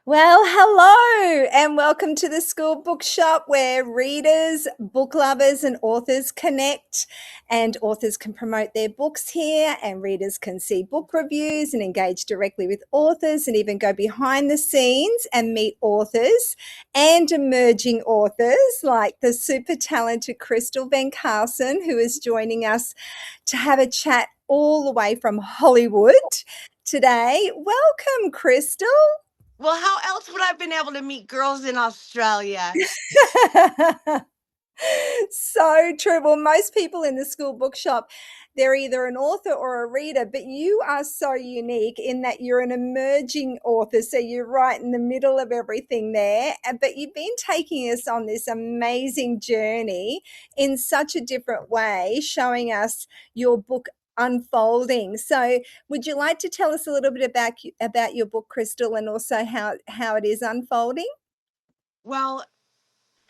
Well, hello, and welcome to the School Bookshop where readers, book lovers, and authors connect. And authors can promote their books here, and readers can see book reviews and engage directly with authors, and even go behind the scenes and meet authors and emerging authors like the super talented Cristal Vancarson, who is joining us to have a chat all the way from Hollywood today. Welcome, Cristal. Well, how else would I have been able to meet girls in Australia? So true. Well, most people in the school bookshop, they're either an author or a reader, but you are so unique in that you're an emerging author. So you're right in the middle of everything there. But you've been taking us on this amazing journey in such a different way, showing us your book unfolding. So would you like to tell us a little bit about your book, Cristal, and also how it is unfolding? Well,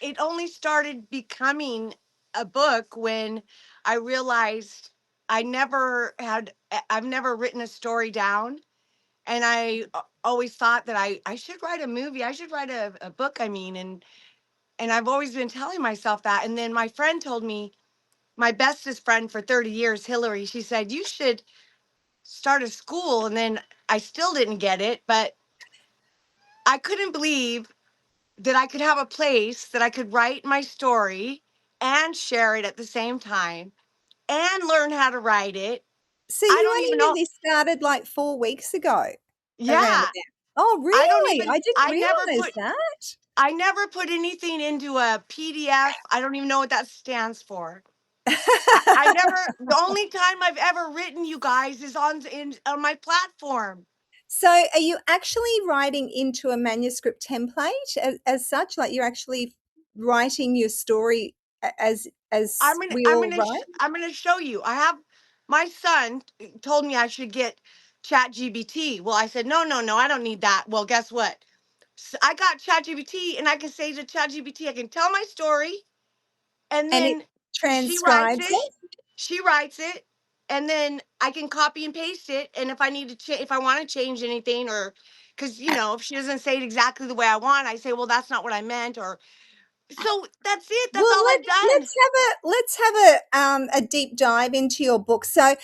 it only started becoming a book when I realized I've never written a story down. And always thought that I should write a movie. I should write a book, and I've always been telling myself that. And then my friend told me, my bestest friend for 30 years, Hillary, she said, you should start a school. And then I still didn't get it, but I couldn't believe that I could have a place that I could write my story and share it at the same time and learn how to write it. So I you don't only even know. really started like 4 weeks ago, around Yeah, about. Oh, I don't really? even I didn't realize that. I never put anything into a PDF. I don't even know what that stands for. I never the only time I've ever written, you guys, is on my platform. So are you actually writing into a manuscript template as such? Like you're actually writing your story as we all write? I'm gonna show you. I have my son told me I should get Chat GBT. Well, I said no, no, no. I don't need that. Well, guess what? I got Chat GBT, and I can say to Chat GBT, I can tell my story, and And it then she writes transcribes it. it? She writes it, and then I can copy and paste it. And if I need to if I want to change anything, or because if she doesn't say it exactly the way I want, I say, well, that's not what I meant, or so that's it. That's Well, all I've let's done. let's have a deep dive into your book. So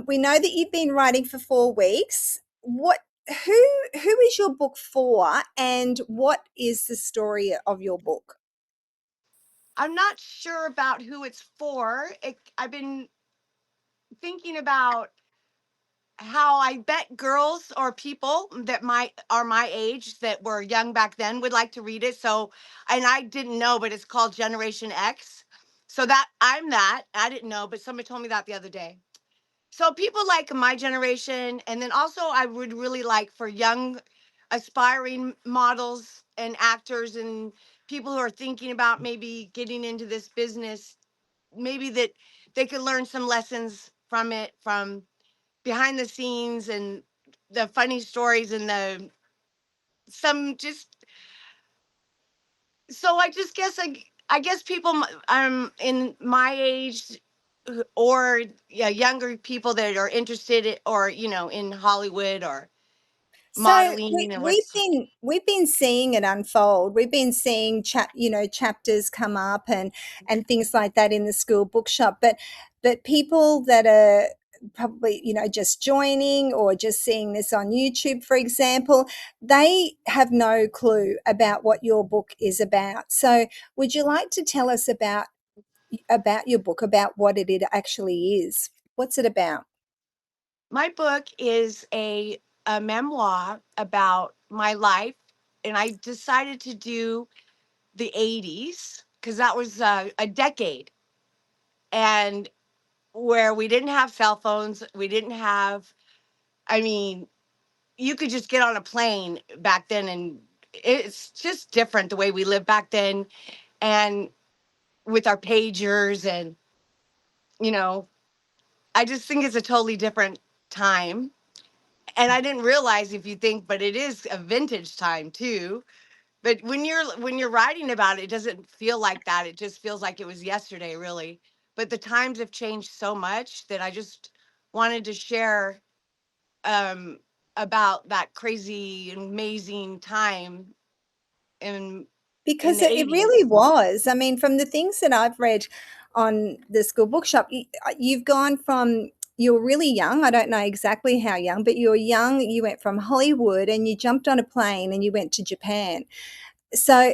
we know that you've been writing for 4 weeks. Who is your book for, and what is the story of your book? I'm not sure about who it's for. I've been thinking about how I bet girls or people that are my age that were young back then would like to read it. So, and I didn't know, but it's called Generation X. So that I'm that. I didn't know, but somebody told me that the other day. So people like my generation, and then also I would really like for young aspiring models and actors and people who are thinking about maybe getting into this business, maybe that they could learn some lessons from it, from behind the scenes and the funny stories and the some just so I just guess I guess people in my age, or yeah, younger people that are interested or in Hollywood or So modeling and we've what's. been seeing it unfold. We've been seeing chapters come up and things like that in the school bookshop. But people that are probably just joining or just seeing this on YouTube, for example, they have no clue about what your book is about. So would you like to tell us about your book, about what it actually is? What's it about? My book is a memoir about my life, and I decided to do the 80s because that was a decade, and where we didn't have cell phones, we didn't have, I mean, you could just get on a plane back then, and it's just different the way we lived back then, and with our pagers, and you know, I just think it's a totally different time. And I didn't realize, if you think, but it is a vintage time too. But when you're writing about it, it doesn't feel like that. It just feels like it was yesterday, really. But the times have changed so much that I just wanted to share. about that crazy, amazing time in in Because the it really 80s. was. I mean, from the things that I've read on the School Bookshop, you've gone from, you're really young. I don't know exactly how young, but you're young. You went from Hollywood and you jumped on a plane and you went to Japan. So,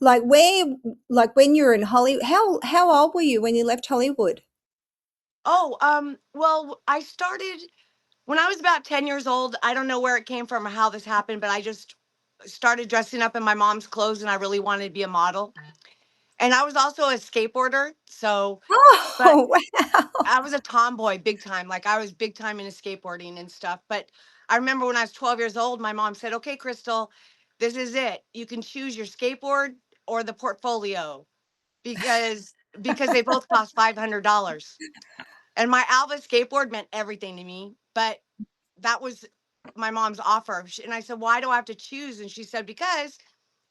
like where, like when you were in Hollywood, how old were you when you left Hollywood? Oh, well, I started when I was about 10 years old. I don't know where it came from or how this happened, but I just started dressing up in my mom's clothes and I really wanted to be a model. And I was also a skateboarder. So, but Oh, wow. I was a tomboy big time. Like I was big time into skateboarding and stuff. But I remember when I was 12 years old, my mom said, "Okay, Crystal, this is it. You can choose your skateboard or the portfolio because they both cost $500." And my Alva skateboard meant everything to me, but that was my mom's offer. And I said, "Why do I have to choose?" And she said, "Because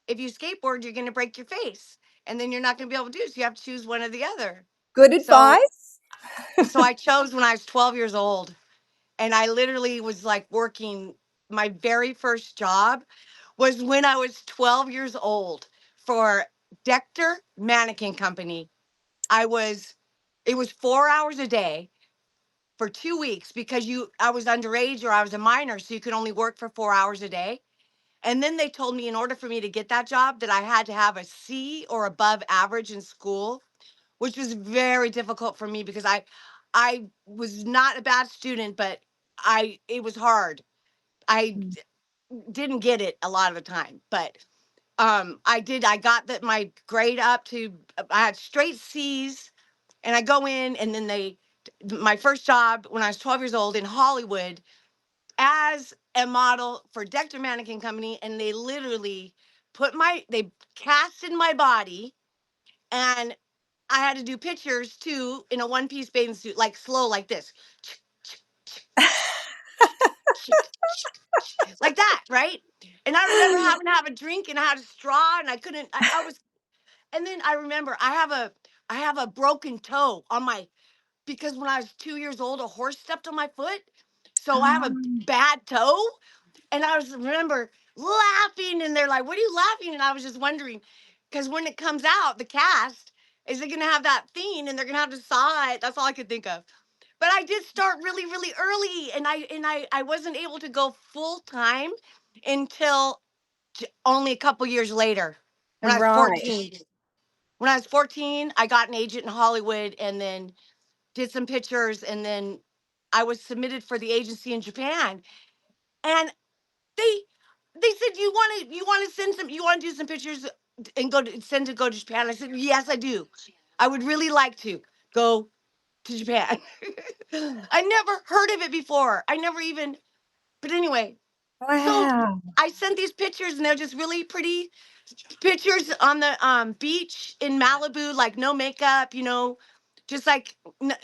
if you skateboard, you're going to break your face and then you're not going to be able to do it. So you have to choose one or the other." Good So advice. I chose when I was 12 years old, and I literally was like working. My very first job was when I was 12 years old for Dector Mannequin Company. I was it was 4 hours a day for 2 weeks because you I was underage or I was a minor, so you could only work for 4 hours a day. And then they told me in order for me to get that job that I had to have a C or above average in school, which was very difficult for me because I was not a bad student, but I it was hard. I didn't get it a lot of the time, but I got that my grade up to I had straight C's, and I go in and then my first job when I was 12 years old in Hollywood as a model for Dector Mannequin Company, and they literally they casted my body, and I had to do pictures too in a one piece bathing suit, like slow, like this, like that, right? And I remember having to have a drink, and I had a straw, and I couldn't. I was, and then I remember I have a broken toe on my because when I was 2 years old, a horse stepped on my foot, so I have a Um, bad toe. And I was remember laughing, and they're like, "What are you laughing?" And I was just wondering, because when it comes out, the cast is it going to have that thing, and they're going to have to saw it. That's all I could think of. But I did start really, really early, and I wasn't able to go full time until only a couple years later, when I was right. 14. When I was 14, I got an agent in Hollywood, and then did some pictures, and then I was submitted for the agency in Japan, and they they said, you want to send some, you want to do some pictures and go to Japan. I said, yes, I do. I would really like to go to Japan. I never heard of it before. I never even, but anyway, so Wow. I sent these pictures, and they're just really pretty pictures on the beach in Malibu, like no makeup, just like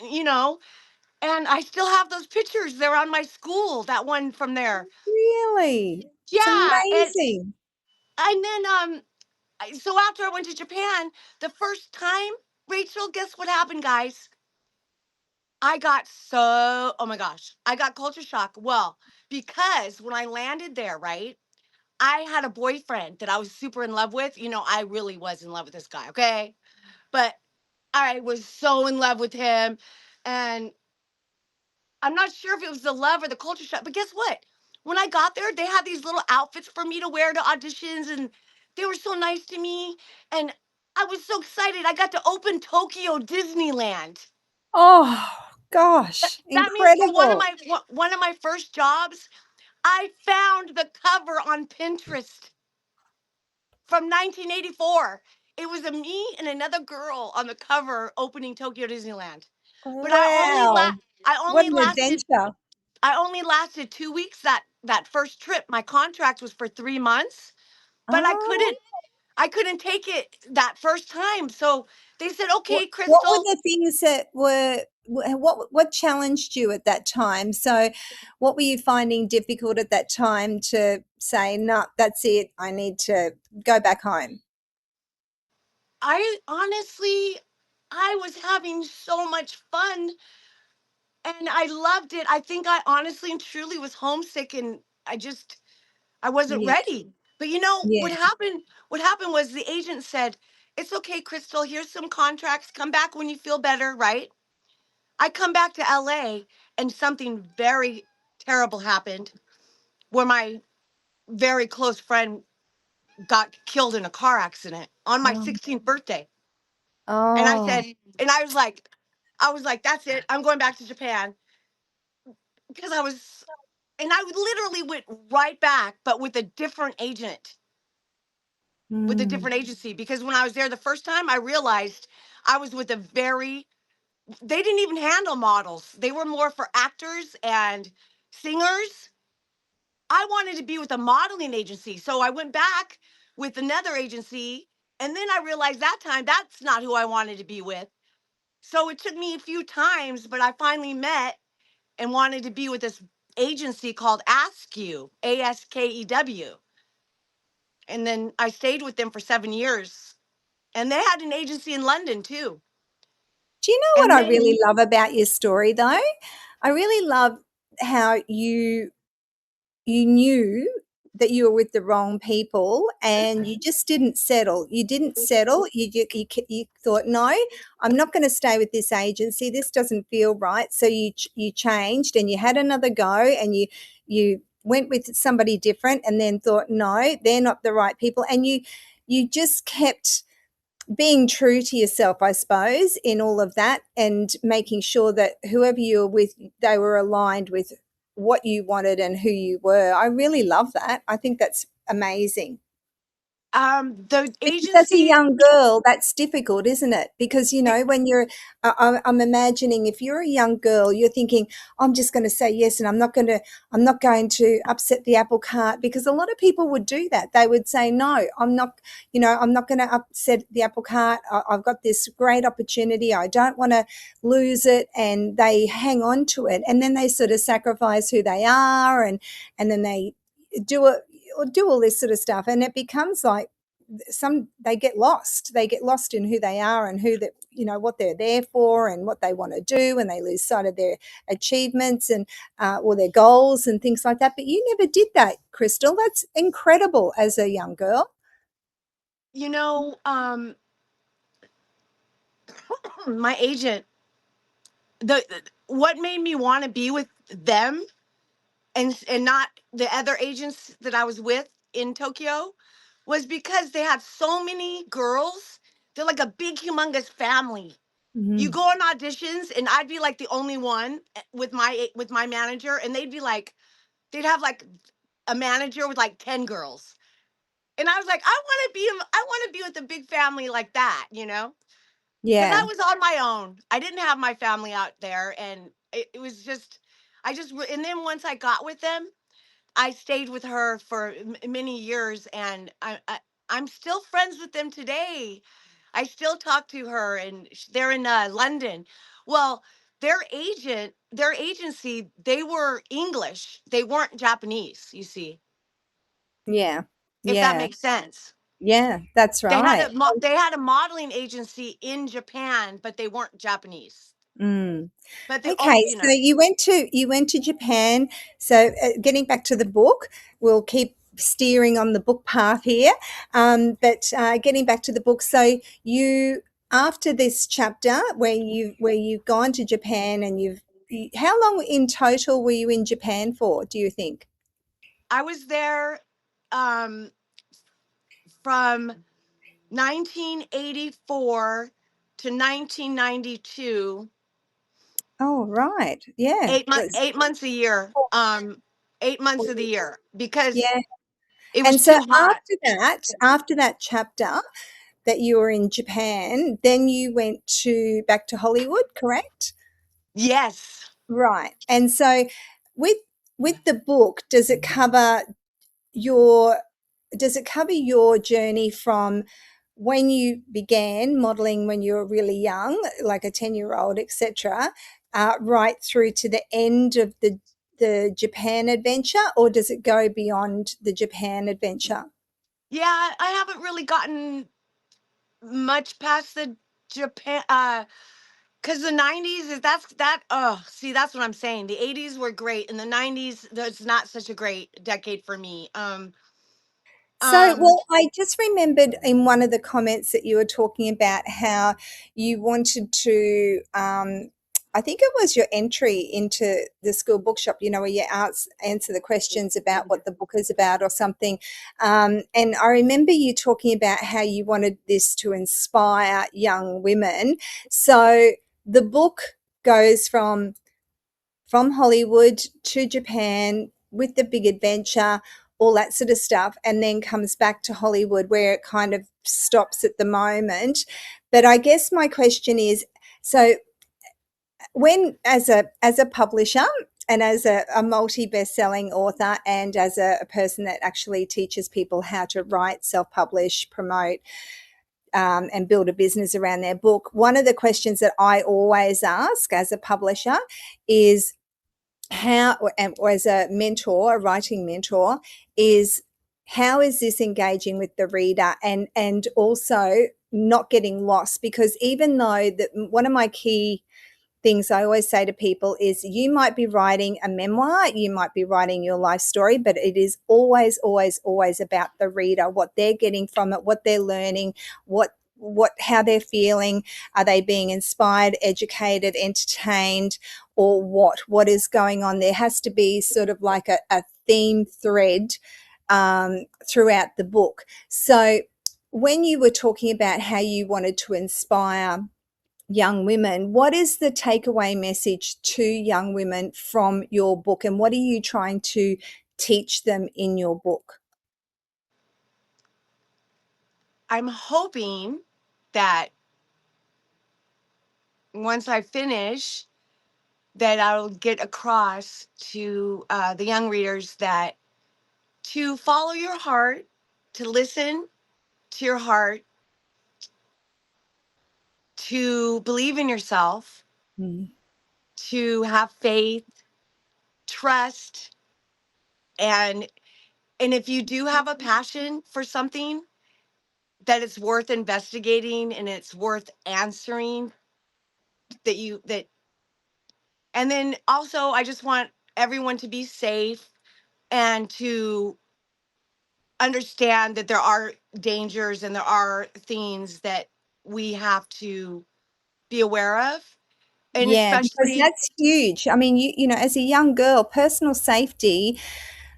you know. And I still have those pictures. They're on my school. That one from there. Really? It's Yeah, amazing. and then so after I went to Japan, the first time, Rachel, guess what happened, guys? I got so, oh my gosh, I got culture shock. Well, because when I landed there, right, I had a boyfriend that I was super in love with. I really was in love with this guy, okay? But I was so in love with him. And I'm not sure if it was the love or the culture shock, but guess what? When I got there, they had these little outfits for me to wear to auditions, and they were so nice to me. And I was so excited. I got to open Tokyo Disneyland. Oh, gosh, That means for incredible. one of my first jobs, I found the cover on Pinterest from 1984. It was a me and another girl on the cover opening Tokyo Disneyland. But Wow. I What only an lasted adventure. 2 weeks that first trip. My contract was for 3 months, but Oh, I couldn't take it that first time. So they said, what "Okay, what were Crystal." the things that were what challenged you at that time? So, what were you finding difficult at that time to say, "No, that's it. I need to go back home"? I honestly, I was having so much fun and I loved it. I think I honestly and truly was homesick, and I wasn't Yeah. ready. But you know what Yeah. happened? What happened was the agent said, "It's okay, Crystal. Here's some contracts. Come back when you feel better." Right? I come back to LA, and something very terrible happened, where my very close friend got killed in a car accident on my Oh. 16th birthday. And I Oh. said, and I was like, that's it. I'm going back to Japan because and I literally went right back, but with a different agent, with a Mm. different agency. Because when I was there the first time, I realized I was with they didn't even handle models. They were more for actors and singers. I wanted to be with a modeling agency. So I went back with another agency. And then I realized that time that's not who I wanted to be with. So it took me a few times, but I finally met and wanted to be with this agency called Askew, Askew. And then I stayed with them for 7 years. And they had an agency in London too. Do you know what And I then really love about your story though? I really love how you knew that you were with the wrong people and you just didn't settle. You didn't settle. You thought, no, I'm not going to stay with this agency. This doesn't feel right. So you changed and you had another go and you went with somebody different and then thought, no, they're not the right people. And you just kept being true to yourself, I suppose, in all of that and making sure that whoever you were with, they were aligned with what you wanted and who you were. I really love that. I think that's amazing. the Because as a agency, young girl, that's difficult, isn't it? Because, when you're, I'm imagining if you're a young girl, you're thinking, I'm just going to say yes, and I'm not going to upset the apple cart. Because a lot of people would do that. They would say, no, I'm not going to upset the apple cart. I've got this great opportunity. I don't want to lose it, and they hang on to it, and then they sort of sacrifice who they are, and then do it do all this sort of stuff, and it becomes like they get lost in who they are and who that what they're there for and what they want to do, and they lose sight of their achievements and or their goals and things like that. But you never did that, Cristal. That's incredible as a young girl. you know, my agent, what made me want to be with them and not the other agents that I was with in Tokyo was because they had so many girls. They're like a big, humongous family. You Mhm. go on auditions, and I'd be like the only one with my manager, and they'd have like a manager with like 10 girls, and I was like, I want to be with a big family like that, because I Yeah. was on my own. I didn't have my family out there, and it was just, and then once I got with them, I stayed with her for many years, and I'm still friends with them today. I still talk to her, and they're in London. Well, their agency, they were English. They weren't Japanese. You see, Yeah. if that Yeah. makes sense. Yeah, that's right. They had a modeling agency in Japan, but they weren't Japanese. Mm. But they Okay, you so know, you went to Japan. So getting back to the book, we'll keep steering on the book path here. But getting back to the book, so you after this chapter where you've gone to Japan and how long in total were you in Japan for? Do you think? I was there um, from 1984 to 1992, Oh, right. Yeah. That's 8 months a year, 8 months of the year, because yeah. it was And so too hot. after that chapter that you were in Japan, then you went to back to Hollywood, correct? Yes. Right. And so with the book, your does it cover your journey from when you began modeling when you were really young, like a 10-year-old, etc., right through to the end of the Japan adventure, or does it go beyond the Japan adventure? Yeah, I haven't really gotten much past the Japan. Because the 90s is that's that oh see that's what I'm saying. The 80s were great and the 90s that's not such a great decade for me. So, Um well, I just remembered in one of the comments that you were talking about how you wanted to, I think it was your entry into the school bookshop, where you answer the questions about what the book is about or something. And I remember you talking about how you wanted this to inspire young women. So the book goes from Hollywood to Japan with the big adventure, all that sort of stuff, and then comes back to Hollywood where it kind of stops at the moment. But I guess my question is, so when as a publisher and as a multi best-selling author and as a person that actually teaches people how to write, self-publish, promote, and build a business around their book, one of the questions that I always ask as a publisher is how, or as a mentor, a writing mentor, is how is this engaging with the reader, and also not getting lost, because even though that one of my key things I always say to people is you might be writing a memoir, you might be writing your life story, but it is always, always, always about the reader, what they're getting from it, what they're learning, how they're feeling. Are they being inspired, educated, entertained, or what is going on? There has to be sort of like a theme thread throughout the book. So when you were talking about how you wanted to inspire young women, what is the takeaway message to young women from your book, and what are you trying to teach them in your book? I'm hoping that once I finish that I'll get across to the young readers that to follow your heart, to listen to your heart, to believe in yourself, Mm. to have faith, trust, and if you do have a passion for something, that it's worth investigating and it's worth answering, that and then also I just want everyone to be safe and to understand that there are dangers and there are things that we have to be aware of, and Yeah, because especially that's huge. I mean, as a young girl, personal safety.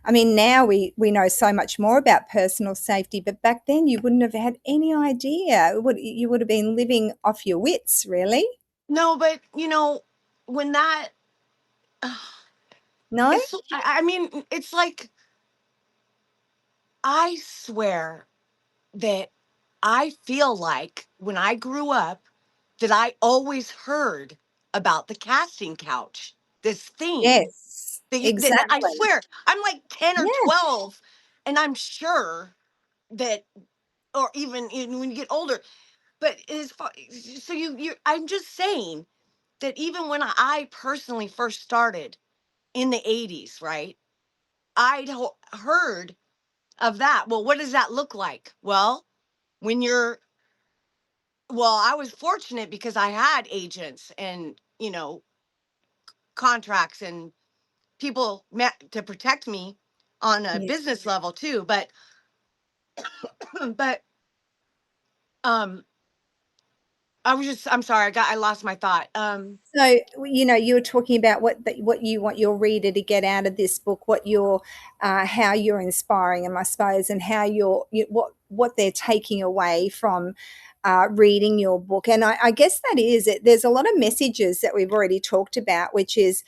I mean, now we know so much more about personal safety, but back then you wouldn't have had any idea. You would have been living off your wits, really. no, but when that No? I mean it's like I swear that I feel like when I grew up that I always heard about the casting couch, this thing Yes, that I exactly. swear I'm like 10 or Yeah. 12, and I'm sure that, or even when you get older, but as far, so you I'm just saying that even when I personally first started in the 80s, right, heard of that. Well, what does that look like? Well, when you're well, I was fortunate because I had agents and, contracts and people met to protect me on a Yeah. business level too. But, but, um, I'm sorry, I lost my thought. So, you were talking about what you want your reader to get out of this book, how you're inspiring them, I suppose, and how what they're taking away from reading your book. And I guess that is it. There's a lot of messages that we've already talked about, which is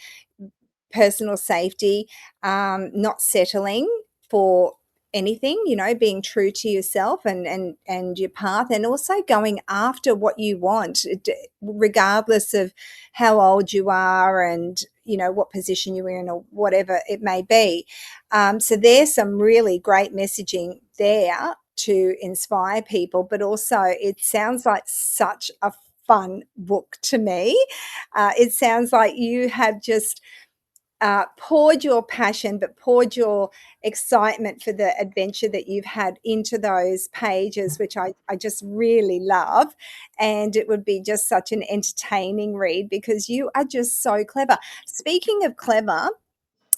personal safety, not settling for anything, being true to yourself and your path, and also going after what you want, regardless of how old you are and what position you're in or whatever it may be. So there's some really great messaging there to inspire people, but also it sounds like such a fun book to me. It sounds like you have just poured your passion, but poured your excitement for the adventure that you've had into those pages, which I just really love. And it would be just such an entertaining read because you are just so clever. Speaking of clever,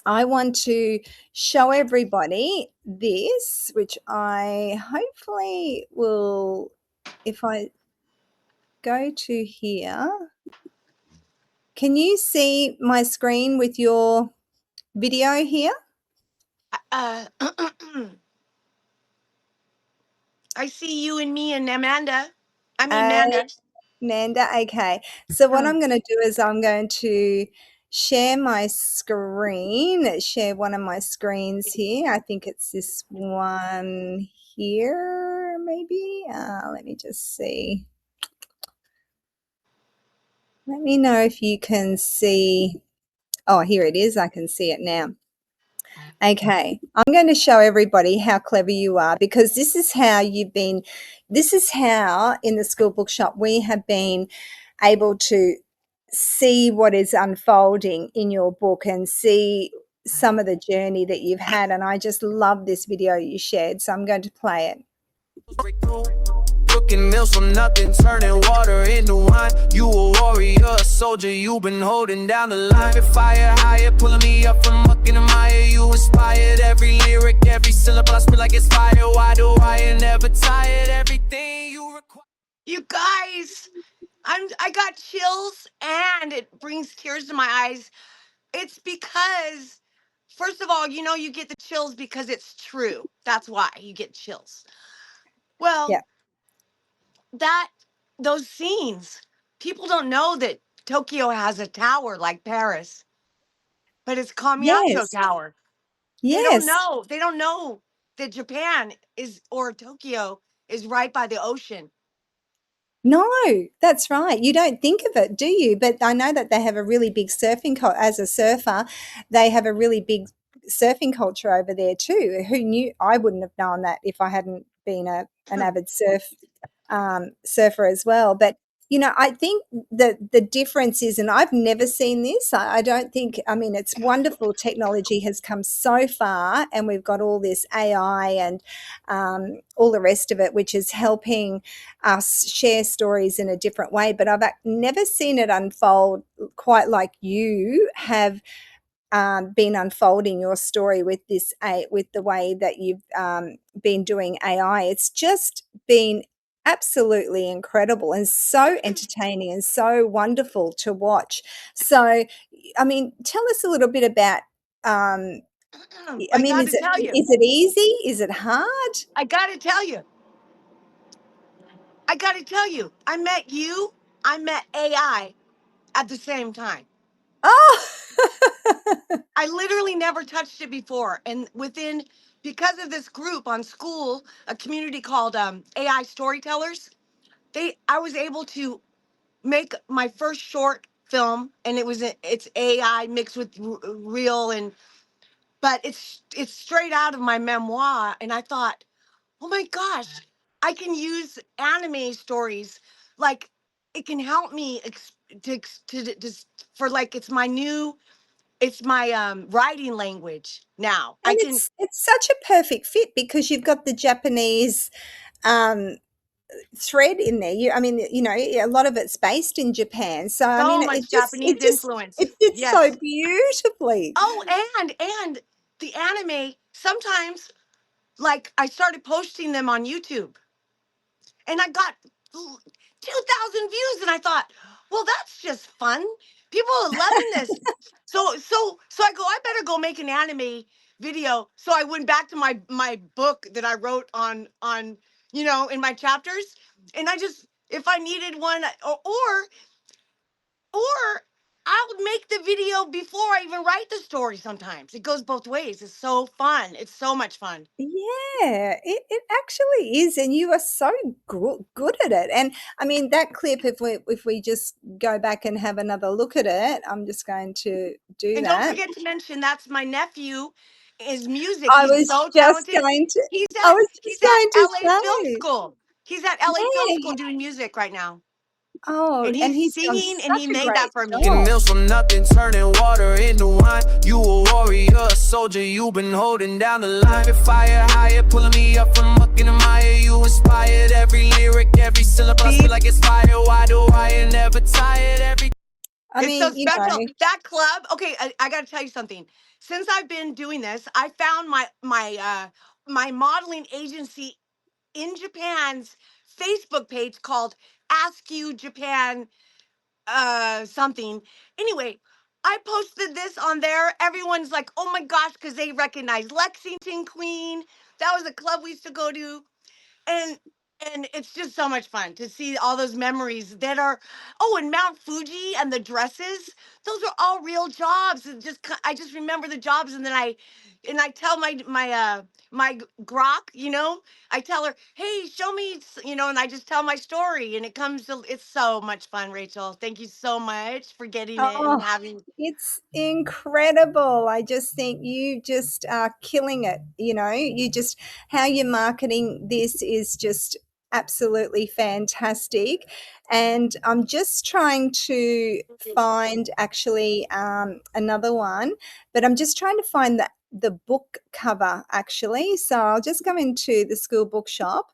I want to show everybody this, which I hopefully will, if I go to here, can you see my screen with your video here? I see you and me and Amanda. I mean, Manda. Nanda, okay. So what I'm going to do is I'm going to share my screen, share one of my screens here. I think it's this one here, maybe. Let me just see. Let me know if you can see. Oh, here it is. I can see it now. Okay, I'm going to show everybody how clever you are because this is how in the Skool Bookshop we have been able to see what is unfolding in your book and see some of the journey that you've had. And I just love this video you shared, so I'm going to play it. Cooking meals from nothing, turning water into wine. You a warrior, a soldier, you been holding down the line. Fire higher, pulling me up from muck in the mire. You inspired every lyric, every syllable I spit like it's fire. Why do I never tired? Everything you require. You guys, I got chills and it brings tears to my eyes. It's because, first of all, you get the chills because it's true. That's why you get chills. Well, Yeah. that those scenes, people don't know that Tokyo has a tower like Paris, but it's Kamiacho Yes. Tower. They don't Yes. know. They don't know that Japan is or Tokyo is right by the ocean. No, that's right. You don't think of it, do you? But I know that they have a really big surfing culture. As a surfer, they have a really big surfing culture over there too. Who knew? I wouldn't have known that if I hadn't been an avid surfer as well. But I think that the difference is, and I've never seen this. I don't think. I mean, it's wonderful. Technology has come so far, and we've got all this AI and all the rest of it, which is helping us share stories in a different way. But I've never seen it unfold quite like you have been unfolding your story with with the way that you've been doing AI. It's just been absolutely incredible and so entertaining and so wonderful to watch. So, I mean, tell us a little bit about. I I mean, got is to it tell you. is it easy? Is it hard? I got to tell you. I got to tell you. I met you. I met AI at the same time. Oh, I literally never touched it before. And because of this group on Skool, a community called AI Storytellers, I was able to make my first short film, and it's AI mixed with real, but it's straight out of my memoir. And I thought, oh my gosh, I can use anime stories, like it can help me for like it's my writing language now. I and can. it's such a perfect fit because you've got the Japanese um, thread in there. I mean, a lot of it's based in Japan, so I mean, So much Japanese it influence. fits so Yes. beautifully. Oh, and the anime sometimes, like, I started posting them on YouTube, and I got 2,000 views, and I thought, well, that's just fun. People are loving this. So I go, I better go make an anime video. So I went back to my book that I wrote on in my chapters, and I just, if I needed one, or I would make the video before I even write the story. Sometimes it goes both ways. It's so fun. It's so much fun. Yeah, it actually is, and you are so good at it. And I mean, that clip, if we just go back and have another look at it, I'm just going to do And don't that. forget to mention that's my nephew. His music. I He's was so just talented. going to, He's I at was he's just at going to LA Film say, School. He's at LA Film yeah, School doing music right now. Oh, And and he's he's done singing, and such he a made that great for me. Making job. meals from nothing, turning water into wine. You a warrior, a soldier, you been holding down the line. Fire higher, pulling me up from muck in the mire. You inspired every lyric, every syllable. I feel like it's fire. Why do I never tired? Every I It's so mean, special. That club. Okay, I got to tell you something. Since I've been doing this, I found my modeling agency in Japan's Facebook page called Ask You Japan something. Anyway, I posted this on there. Everyone's like, "Oh my gosh," cuz they recognize Lexington Queen. That was a club we used to go to, and it's just so much fun to see all those memories that are. Oh, and Mount Fuji and the dresses, those are all real jobs. I just remember the jobs, and then I tell my grok, I tell her, hey, show me, and I just tell my story, and it's so much fun. Rachel, thank you so much for getting it and oh, having. it's incredible. I just think you just are killing it. You just, how you're marketing this is just absolutely fantastic. And I'm just trying to find actually another one, but I'm just trying to find the book cover actually. So I'll just go into the School Bookshop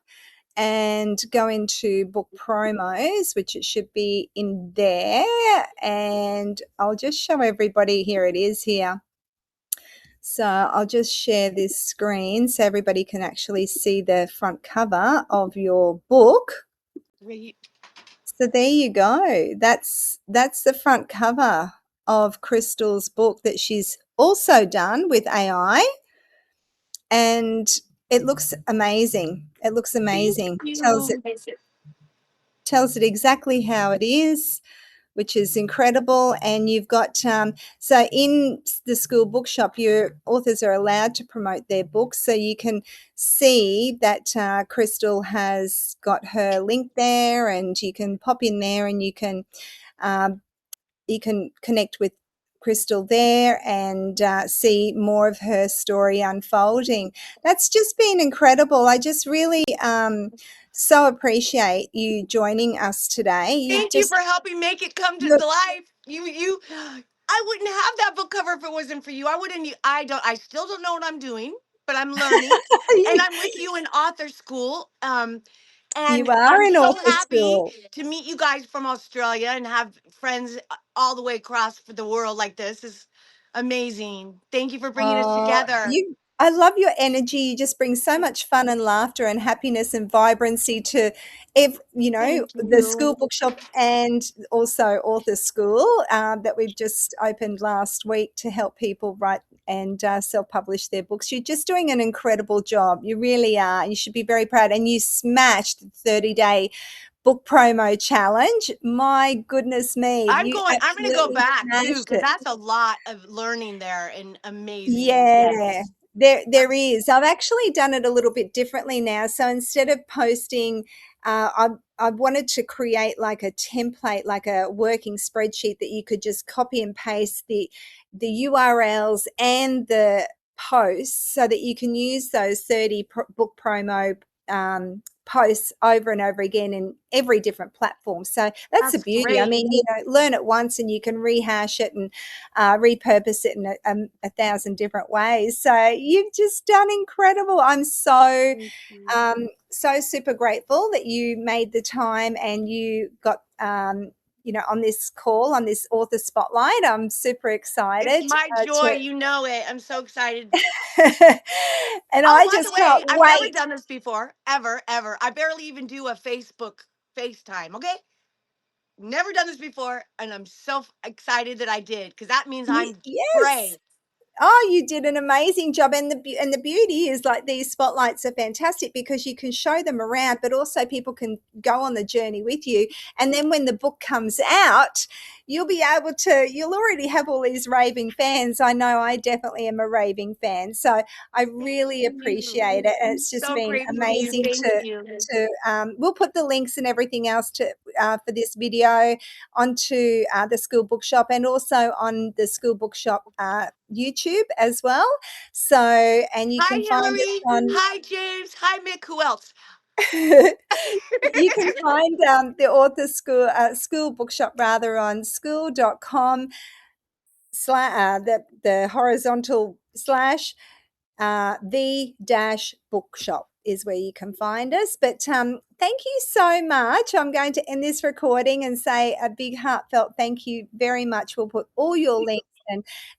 and go into book promos, which it should be in there. And I'll just show everybody. Here it is here. So I'll just share this screen so everybody can actually see the front cover of your book. Great. So there you go. That's the front cover of Cristal's book that she's also done with AI. And it looks amazing. It looks Thank amazing. you. Tells it exactly how it is, which is incredible. And you've got so in the School Bookshop, your authors are allowed to promote their books, so you can see that Cristal has got her link there, and you can pop in there and um, you can connect with Cristal there and see more of her story unfolding. That's just been incredible. I just really so appreciate you joining us today. Thank you for helping make it come to You're, life. I wouldn't have that book cover if it wasn't for you. I wouldn't. I still don't know what I'm doing, but I'm learning, and I'm with you in author school. And you are I'm in so author happy school. to meet you guys from Australia and have friends all the way across for the world like this. Is amazing. Thank you for bringing us Oh, together. I love your energy. You just bring so much fun and laughter and happiness and vibrancy to Thank the School you. Bookshop and also Author School that we've just opened last week to help people write and self-publish their books. You're just doing an incredible job. You really are. You should be very proud. And you smashed the 30-day book promo challenge. My goodness me, you I'm going to go absolutely back too, smashed because it. that's a lot of learning there and amazing. Yeah, Yes. there is. I've actually done it a little bit differently now. So instead of posting, I wanted to create like a template, like a working spreadsheet that you could just copy and paste the URLs and the posts so that you can use those 30 book promo posts over and over again in every different platform. So that's the That's beauty. I great. mean, learn it once and you can rehash it and repurpose it in a thousand different ways. So you've just done incredible. I'm Thank you. so super grateful that you made the time and you got on this call on this author spotlight. I'm super It's excited my joy. to You know it. I'm so excited. and Oh, I by the just can't way, I've never wait. done this before, ever, ever. I barely even do a Facebook FaceTime, okay? Never done this before, and I'm so excited that I did because that means I'm Yes. brave. Oh, you did an amazing job, and the beauty is like these spotlights are fantastic because you can show them around, but also people can go on the journey with you. And then when the book comes out, you'll already have all these raving fans. I know I definitely am a raving fan, so I Thank really you. appreciate it, and I'm it's just so been grateful to you. amazing Thank to you. we'll put the links and everything else to for this video onto the School Bookshop and also on the School Bookshop YouTube as well. So, and you Hi, can find it Hillary. on, Hi, James. Hi, Mick. Who else? You can find the author school bookshop rather on skool.com the horizontal slash the dash bookshop is where you can find us. But thank you so much. I'm going to end this recording and say a big heartfelt thank you very much. We'll put all your links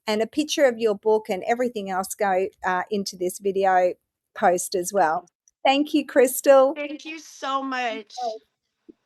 and a picture of your book and everything else go into this video post as well. Thank you, Cristal. Thank you so much.